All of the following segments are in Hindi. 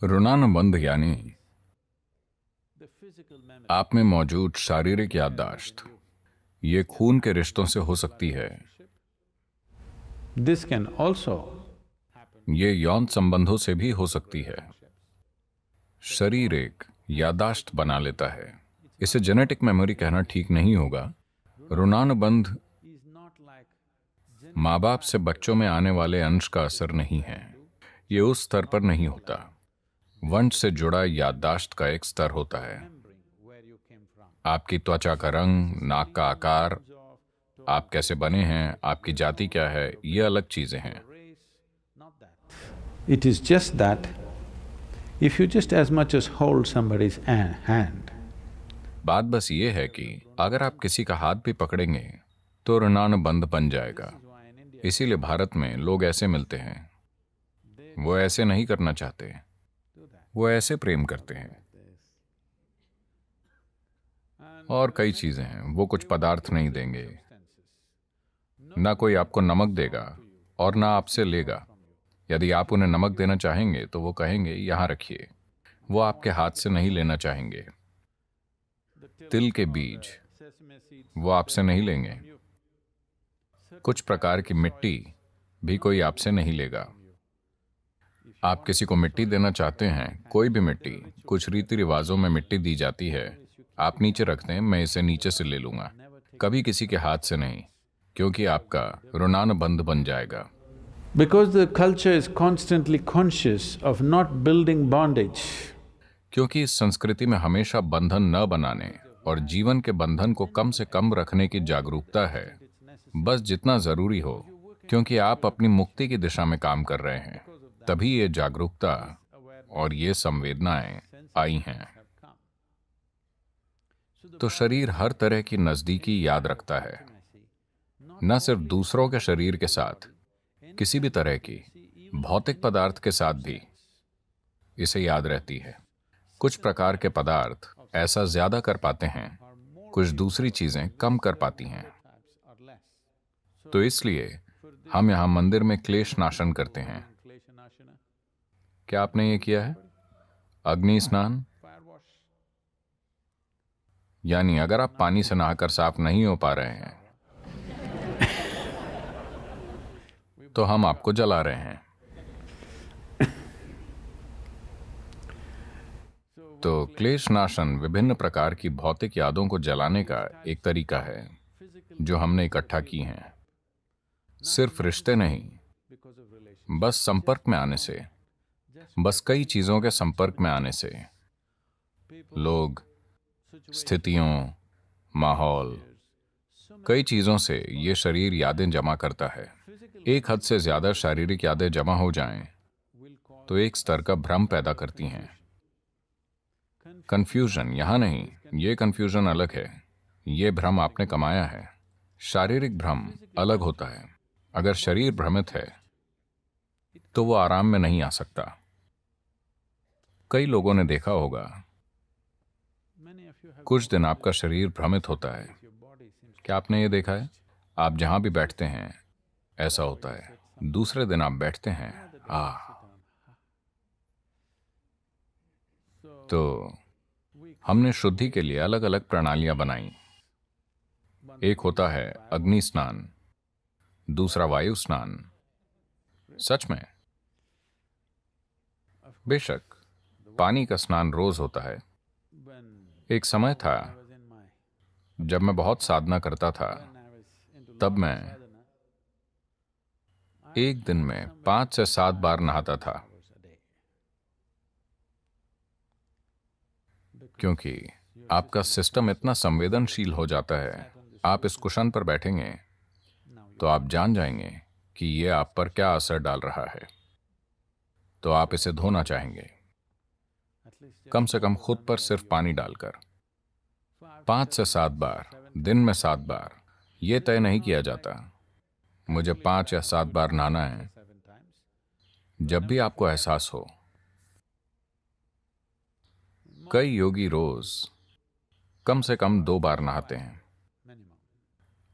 ऋणानुबंध यानी आप में मौजूद शारीरिक याददाश्त। ये खून के रिश्तों से हो सकती है, This can also ये यौन संबंधों से भी हो सकती है। शरीर एक याददाश्त बना लेता है। इसे जेनेटिक मेमोरी कहना ठीक नहीं होगा। ऋणानुबंध माँ बाप से बच्चों में आने वाले अंश का असर नहीं है। ये उस स्तर पर नहीं होता। वंश से जुड़ा याददाश्त का एक स्तर होता है। आपकी त्वचा का रंग, नाक का आकार, आप कैसे बने हैं, आपकी जाति क्या है, ये अलग चीजें हैं। it is just that if you just as much as hold somebody's hand, बात बस ये है कि अगर आप किसी का हाथ भी पकड़ेंगे तो ऋणानुबंध बन जाएगा। इसीलिए भारत में लोग ऐसे मिलते हैं। वो ऐसे नहीं करना चाहते, वो ऐसे प्रेम करते हैं। और कई चीजें हैं। वो कुछ पदार्थ नहीं देंगे, ना कोई आपको नमक देगा और ना आपसे लेगा। यदि आप उन्हें नमक देना चाहेंगे तो वो कहेंगे यहाँ रखिए। वो आपके हाथ से नहीं लेना चाहेंगे। तिल के बीज वो आपसे नहीं लेंगे। कुछ प्रकार की मिट्टी भी कोई आपसे नहीं लेगा। आप किसी को मिट्टी देना चाहते हैं, कोई भी मिट्टी, कुछ रीति रिवाजों में मिट्टी दी जाती है। आप नीचे रखते हैं, मैं इसे नीचे से ले लूंगा, कभी किसी के हाथ से नहीं, क्योंकि आपका ऋणानुबंध बन जाएगा। because the culture is constantly conscious of not building bondage, क्योंकि इस संस्कृति में हमेशा बंधन न बनाने और जीवन के बंधन को कम से कम रखने की जागरूकता है, बस जितना जरूरी हो। क्योंकि आप अपनी मुक्ति की दिशा में काम कर रहे हैं, तभी ये जागरूकता और ये संवेदनाएं आई हैं। तो शरीर हर तरह की नजदीकी याद रखता है, न सिर्फ दूसरों के शरीर के साथ, किसी भी तरह की भौतिक पदार्थ के साथ भी इसे याद रहती है। कुछ प्रकार के पदार्थ ऐसा ज्यादा कर पाते हैं, कुछ दूसरी चीजें कम कर पाती हैं। तो इसलिए हम यहां मंदिर में क्लेश नाशन करते हैं। क्या आपने ये किया है? अग्नि स्नान यानी अगर आप पानी से नहाकर साफ नहीं हो पा रहे हैं तो हम आपको जला रहे हैं। तो क्लेश नाशन विभिन्न प्रकार की भौतिक यादों को जलाने का एक तरीका है जो हमने इकट्ठा की हैं। सिर्फ रिश्ते नहीं, बस संपर्क में आने से, बस कई चीजों के संपर्क में आने से, लोग, स्थितियों, माहौल, कई चीजों से ये शरीर यादें जमा करता है। एक हद से ज्यादा शारीरिक यादें जमा हो जाएं तो एक स्तर का भ्रम पैदा करती हैं। कंफ्यूजन यहां नहीं, ये कंफ्यूजन अलग है। ये भ्रम आपने कमाया है। शारीरिक भ्रम अलग होता है। अगर शरीर भ्रमित है तो वो आराम में नहीं आ सकता। कई लोगों ने देखा होगा, कुछ दिन आपका शरीर भ्रमित होता है। क्या आपने ये देखा है? आप जहां भी बैठते हैं ऐसा होता है। दूसरे दिन आप बैठते हैं, तो हमने शुद्धि के लिए अलग अलग प्रणालियां बनाई। एक होता है अग्नि स्नान, दूसरा वायु स्नान। सच में, बेशक पानी का स्नान रोज होता है। एक समय था जब मैं बहुत साधना करता था, तब मैं एक दिन में 5 से 7 बार नहाता था, क्योंकि आपका सिस्टम इतना संवेदनशील हो जाता है। आप इस कुशन पर बैठेंगे तो आप जान जाएंगे कि ये आप पर क्या असर डाल रहा है। तो आप इसे धोना चाहेंगे, कम से कम खुद पर सिर्फ पानी डालकर 5 से 7 बार, दिन में 7 बार। यह तय नहीं किया जाता मुझे 5 या 7 बार नहाना है। जब भी आपको एहसास हो। कई योगी रोज कम से कम 2 बार नहाते हैं।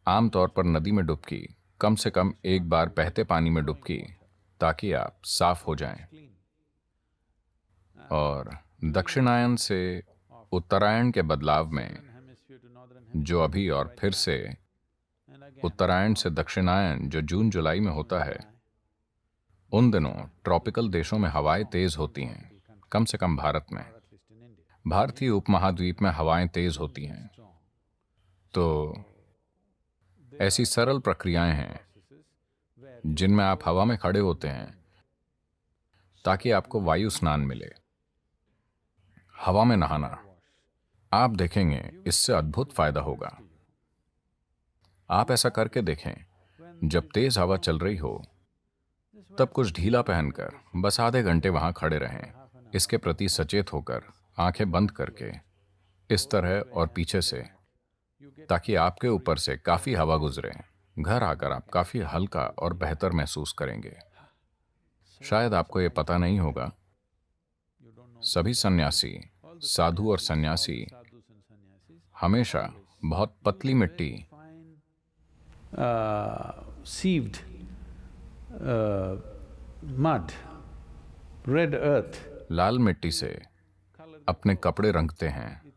आमतौर पर नदी में डुबकी, कम से कम 1 बार बहते पानी में डुबकी, ताकि आप साफ हो जाएं। और दक्षिणायन से उत्तरायण के बदलाव में, जो अभी और फिर से उत्तरायण से दक्षिणायन जो जून जुलाई में होता है, उन दिनों ट्रॉपिकल देशों में हवाएं तेज होती हैं, कम से कम भारत में। भारतीय उपमहाद्वीप में हवाएं तेज होती हैं। तो ऐसी सरल प्रक्रियाएं हैं जिनमें आप हवा में खड़े होते हैं ताकि आपको वायु स्नान मिले। हवा में नहाना, आप देखेंगे इससे अद्भुत फायदा होगा। आप ऐसा करके देखें, जब तेज हवा चल रही हो तब कुछ ढीला पहनकर बस आधे घंटे वहां खड़े रहें, इसके प्रति सचेत होकर, आंखें बंद करके, इस तरह और पीछे से, ताकि आपके ऊपर से काफी हवा गुजरे। घर आकर आप काफी हल्का और बेहतर महसूस करेंगे। शायद आपको ये पता नहीं होगा, सभी सन्यासी, साधु और सन्यासी हमेशा बहुत पतली मिट्टी, sieved mud, red earth, लाल मिट्टी से अपने कपड़े रंगते हैं।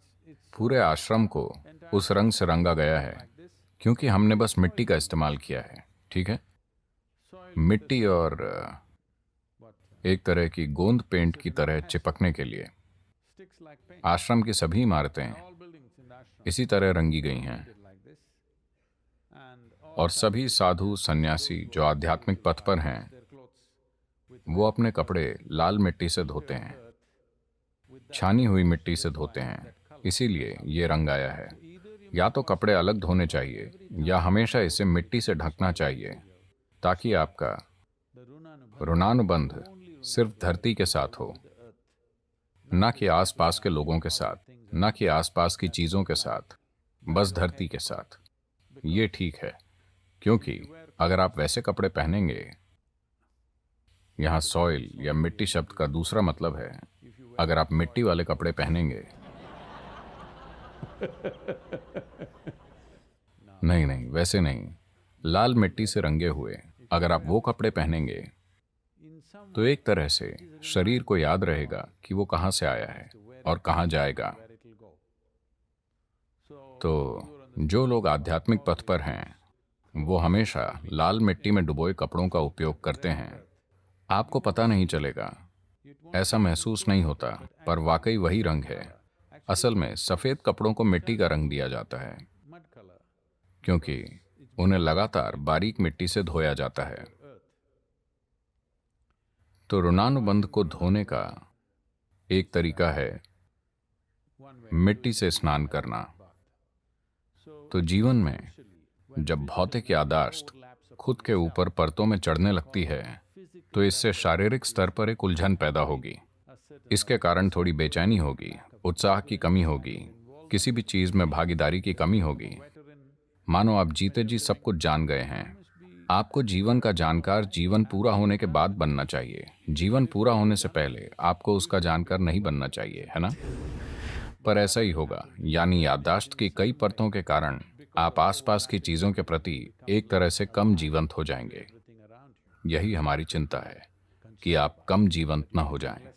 पूरे आश्रम को उस रंग से रंगा गया है क्योंकि हमने बस मिट्टी का इस्तेमाल किया है, ठीक है? मिट्टी और एक तरह की गोंद पेंट की तरह चिपकने के लिए। आश्रम की सभी इमारतें इसी तरह रंगी गई हैं और सभी साधु सन्यासी जो आध्यात्मिक पथ पर हैं, वो अपने कपड़े लाल मिट्टी से धोते हैं, छानी हुई मिट्टी से धोते हैं, इसीलिए ये रंग आया है। या तो कपड़े अलग धोने चाहिए या हमेशा इसे मिट्टी से ढकना चाहिए ताकि आपका ऋणानुबंध सिर्फ धरती के साथ हो, न कि आसपास के लोगों के साथ, न कि आसपास की चीजों के साथ, बस धरती के साथ। ये ठीक है, क्योंकि अगर आप वैसे कपड़े पहनेंगे, यहां सॉइल या मिट्टी शब्द का दूसरा मतलब है, अगर आप मिट्टी वाले कपड़े पहनेंगे, नहीं नहीं, वैसे नहीं, लाल मिट्टी से रंगे हुए अगर आप वो कपड़े पहनेंगे तो एक तरह से शरीर को याद रहेगा कि वो कहां से आया है और कहां जाएगा। तो जो लोग आध्यात्मिक पथ पर हैं वो हमेशा लाल मिट्टी में डुबोए कपड़ों का उपयोग करते हैं। आपको पता नहीं चलेगा, ऐसा महसूस नहीं होता, पर वाकई वही रंग है। असल में सफेद कपड़ों को मिट्टी का रंग दिया जाता है क्योंकि उन्हें लगातार बारीक मिट्टी से धोया जाता है। तो ऋणानुबंध को धोने का एक तरीका है मिट्टी से स्नान करना। तो जीवन में जब भौतिक याददाश्त खुद के ऊपर परतों में चढ़ने लगती है तो इससे शारीरिक स्तर पर एक उलझन पैदा होगी। इसके कारण थोड़ी बेचैनी होगी, उत्साह की कमी होगी, किसी भी चीज में भागीदारी की कमी होगी। मानो आप जीते जी सब कुछ जान गए हैं। आपको जीवन का जानकार जीवन पूरा होने के बाद बनना चाहिए। जीवन पूरा होने से पहले आपको उसका जानकार नहीं बनना चाहिए, है ना? पर ऐसा ही होगा, यानी याददाश्त की कई परतों के कारण आप आसपास की चीजों के प्रति एक तरह से कम जीवंत हो जाएंगे। यही हमारी चिंता है कि आप कम जीवंत न हो जाएं।